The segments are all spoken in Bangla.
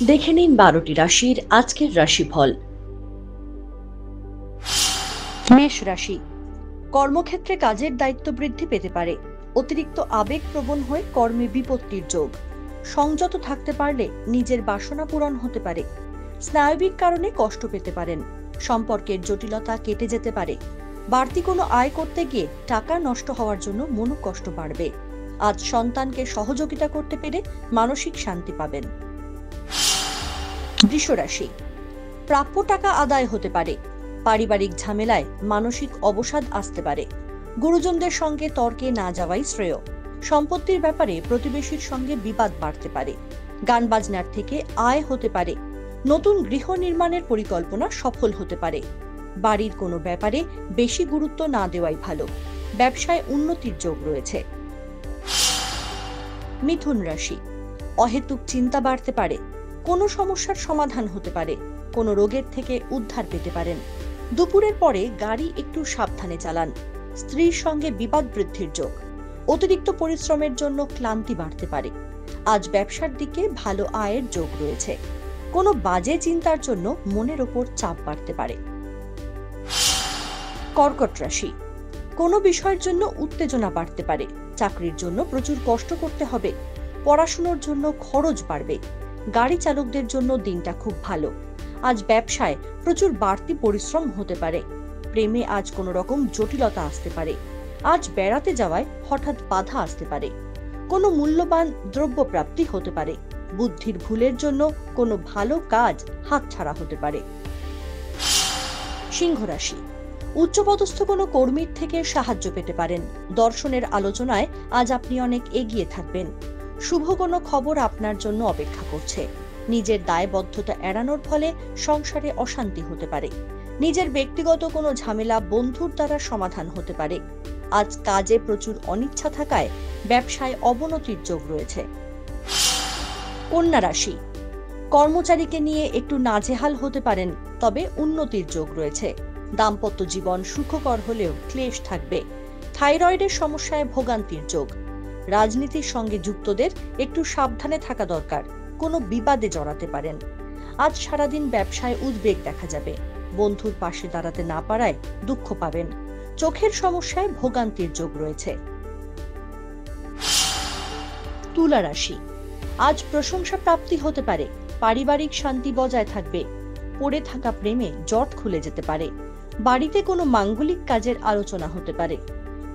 দেখে নিন 12টি রাশির আজকের রাশিফল। মেষ রাশি, কর্মক্ষেত্রে কাজের দায়িত্ব বৃদ্ধি পেতে পারে। অতিরিক্ত আবেগপ্রবণ হয়ে কর্মে বিপত্তির যোগ। সংযত থাকতে পারলে নিজের বাসনা পূরণ হতে পারে। স্নায়বিক কারণে কষ্ট পেতে পারেন। সম্পর্কের জটিলতা কেটে যেতে পারে। বাড়তি কোনো আয় করতে গিয়ে টাকা নষ্ট হওয়ার জন্য মনোকষ্ট বাড়বে। আজ সন্তানকে সহযোগিতা করতে পেরে মানসিক শান্তি পাবেন। বৃষ রাশি, প্রাপ্য টাকা আদায় হতে পারে। পারিবারিক ঝামেলায় মানসিক অবসাদ আসতে পারে। গুরুজনদের সঙ্গে তর্কে না যাওয়াই শ্রেয়। সম্পত্তির ব্যাপারে প্রতিবেশীর সঙ্গে বিবাদ বাড়তে পারে। গান বাজনার থেকে আয় হতে পারে। নতুন গৃহ নির্মাণের পরিকল্পনা সফল হতে পারে। বাড়ির কোনো ব্যাপারে বেশি গুরুত্ব না দেওয়াই ভালো। ব্যবসায় উন্নতির যোগ রয়েছে। মিথুন রাশি, অহেতুক চিন্তা বাড়তে পারে। কোনো সমস্যার সমাধান হতে পারে। কোনো রোগের থেকে উদ্ধার পেতে পারেন। দুপুরের পরে গাড়ি একটু সাবধানে চালান। স্ত্রীর সঙ্গে বিবাদ বৃদ্ধির যোগ। অতিরিক্ত পরিশ্রমের জন্য ক্লান্তি বাড়তে পারে। আজ ব্যবসার দিকে ভালো আয়ের যোগ রয়েছে। কোনো বাজে চিন্তার জন্য মনের ওপর চাপ বাড়তে পারে। কর্কট রাশি, কোনো বিষয়ের জন্য উত্তেজনা বাড়তে পারে। চাকরির জন্য প্রচুর কষ্ট করতে হবে। পড়াশোনার জন্য খরচ বাড়বে। গাড়ি চালকদের জন্য দিনটা খুব ভালো। আজ ব্যবসায় প্রচুর বাড়তি পরিশ্রম হতে পারে। প্রেমে আজ কোনো রকম জটিলতা আসতে পারে। আজ বেড়াতে যাওয়ায় হঠাৎ বাধা আসতে পারে। কোনো মূল্যবান দ্রব্য প্রাপ্তি হতে পারে। বুদ্ধির ভুলের জন্য কোনো ভালো কাজ হাতছাড়া হতে পারে। সিংহ রাশি, উচ্চপদস্থ কোনো কর্মীর থেকে সাহায্য পেতে পারেন। দর্শনের আলোচনায় আজ আপনি অনেক এগিয়ে থাকবেন। শুভ কোনো খবর আপনার জন্য অপেক্ষা করছে। নিজের দায়বদ্ধতা এড়ানোর ফলে সংসারে অশান্তি হতে পারে। নিজের ব্যক্তিগত কোনো ঝামেলা বন্ধুর দ্বারা সমাধান হতে পারে। আজ কাজে প্রচুর অনিচ্ছা থাকায় ব্যবসায় অবনতির যোগ রয়েছে। কন্যা রাশি, কর্মচারীকে নিয়ে একটু নাজেহাল হতে পারেন, তবে উন্নতির যোগ রয়েছে। দাম্পত্য জীবন সুখকর হলেও ক্লেশ থাকবে। থাইরয়েডের সমস্যায় ভোগান্তির যোগ। রাজনীতির সঙ্গে যুক্তদের একটু সাবধানে থাকা দরকার। কোনো বিবাদে জড়াতে পারেন। আজ সারাদিন ব্যবসায় উদ্বেগ দেখা যাবে। বন্ধুর পাশে দাঁড়াতে না পারায় দুঃখ পাবেন। চোখের সমস্যায় ভোগান্তির যোগ রয়েছে। তুলা রাশি, আজ প্রশংসা প্রাপ্তি হতে পারে। পারিবারিক শান্তি বজায় থাকবে। পড়ে থাকা প্রেমে জট খুলে যেতে পারে। বাড়িতে কোনো মাঙ্গলিক কাজের আলোচনা হতে পারে।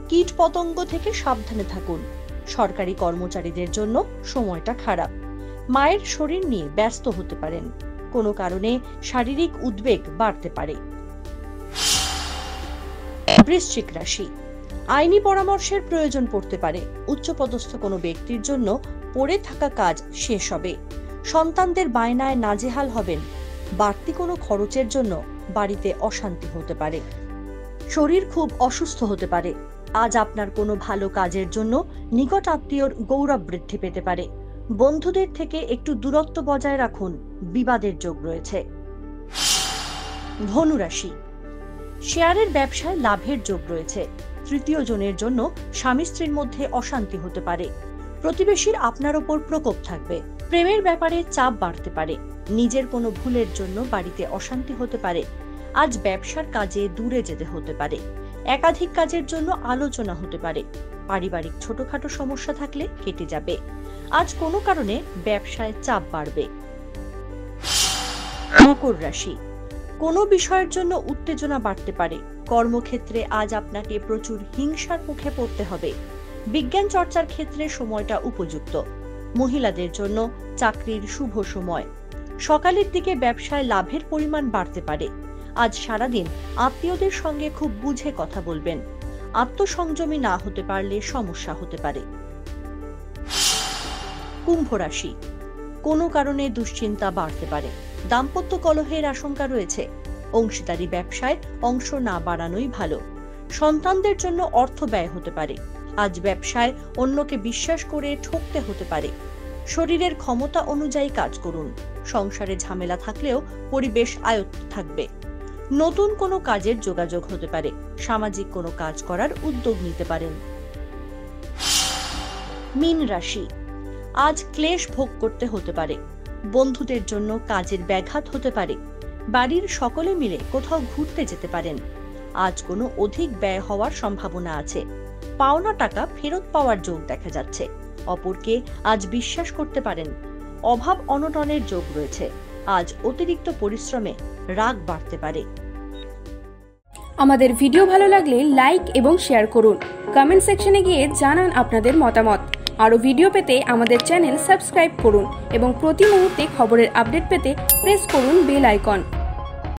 কীট পতঙ্গ থেকে সাবধানে থাকুন। সরকারি কর্মচারীদের জন্য সময়টা খারাপ। মায়ের শরীর নিয়ে ব্যস্ত হতে পারেন। কোনো কারণে শারীরিক উদ্বেগ বাড়তে পারে। বৃশ্চিক রাশি, আইনি পরামর্শের প্রয়োজন পড়তে পারে। উচ্চপদস্থ কোনো ব্যক্তির জন্য পড়ে থাকা কাজ শেষ হবে। সন্তানদের বায়নায় নাজেহাল হবেন। বাড়তি কোনো খরচের জন্য বাড়িতে অশান্তি হতে পারে। শরীর খুব অসুস্থ হতে পারে। আজ আপনার কোনো ভালো কাজের জন্য নিকট আত্মীয়র গৌরব বৃদ্ধি পেতে পারে। বন্ধুদের থেকে একটু দূরত্ব বজায় রাখুন। বিবাদের যোগ রয়েছে। ধনু রাশি, শেয়ারের ব্যবসায় লাভের যোগ রয়েছে। তৃতীয় জনের জন্য স্বামী স্ত্রীর মধ্যে অশান্তি হতে পারে। প্রতিবেশীর আপনার ওপর প্রকোপ থাকবে। প্রেমের ব্যাপারে চাপ বাড়তে পারে। নিজের কোনো ভুলের জন্য বাড়িতে অশান্তি হতে পারে। আজ ব্যবসার কাজে দূরে যেতে হতে পারে। একাধিক কাজের জন্য আলোচনা হতে পারে। পারিবারিক ছোটখাটো সমস্যা থাকলে কেটে যাবে। আজ কোনো কারণে ব্যবসায় চাপ বাড়বে। মকর রাশি, কোনো বিষয়ের জন্য উত্তেজনা বাড়তে পারে। কর্মক্ষেত্রে আজ আপনাকে প্রচুর হিংসার মুখে পড়তে হবে। বিজ্ঞান চর্চার ক্ষেত্রে সময়টা উপযুক্ত। মহিলাদের জন্য চাকরির শুভ সময়। সকালের দিকে ব্যবসায় লাভের পরিমাণ বাড়তে পারে। আজ সারাদিন আত্মীয়দের সঙ্গে খুব বুঝে কথা বলবেন। আত্মসংযমী না হতে পারলে সমস্যা হতে পারে। কুম্ভ রাশি, কোনো কারণে দুশ্চিন্তা বাড়তে পারে। দাম্পত্য কলহের আশঙ্কা রয়েছে। অংশীদারি ব্যবসায় অংশ না বাড়ানোই ভালো। সন্তানদের জন্য অর্থ ব্যয় হতে পারে। আজ ব্যবসায় অন্যকে বিশ্বাস করে ঠকতে হতে পারে। শরীরের ক্ষমতা অনুযায়ী কাজ করুন। সংসারে ঝামেলা থাকলেও পরিবেশ আয়ত্ত থাকবে। নতুন কোনো কাজের যোগাযোগ হতে পারে। সামাজিক কোনো কাজ করার উদ্যোগ নিতে পারেন। মীন রাশি, আজ ক্লেশ ভোগ করতে হতে পারে। বন্ধুদের জন্য কাজের ব্যাঘাত হতে পারে। বাড়ির সকলে মিলে কোথাও ঘুরতে যেতে পারেন। আজ কোনো অধিক ব্যয় হওয়ার সম্ভাবনা আছে। পাওনা টাকা ফেরত পাওয়ার যোগ দেখা যাচ্ছে। অপরকে আজ বিশ্বাস করতে পারেন। অভাব অনটনের যোগ রয়েছে। আজ অতিরিক্ত পরিশ্রমে রাগ বাড়তে পারে। আমাদের ভিডিও ভালো লাগলে লাইক এবং শেয়ার করুন। কমেন্ট সেকশনে গিয়ে জানান আপনাদের মতামত। আরও ভিডিও পেতে আমাদের চ্যানেল সাবস্ক্রাইব করুন এবং প্রতি মুহূর্তে খবরের আপডেট পেতে প্রেস করুন বেল আইকন।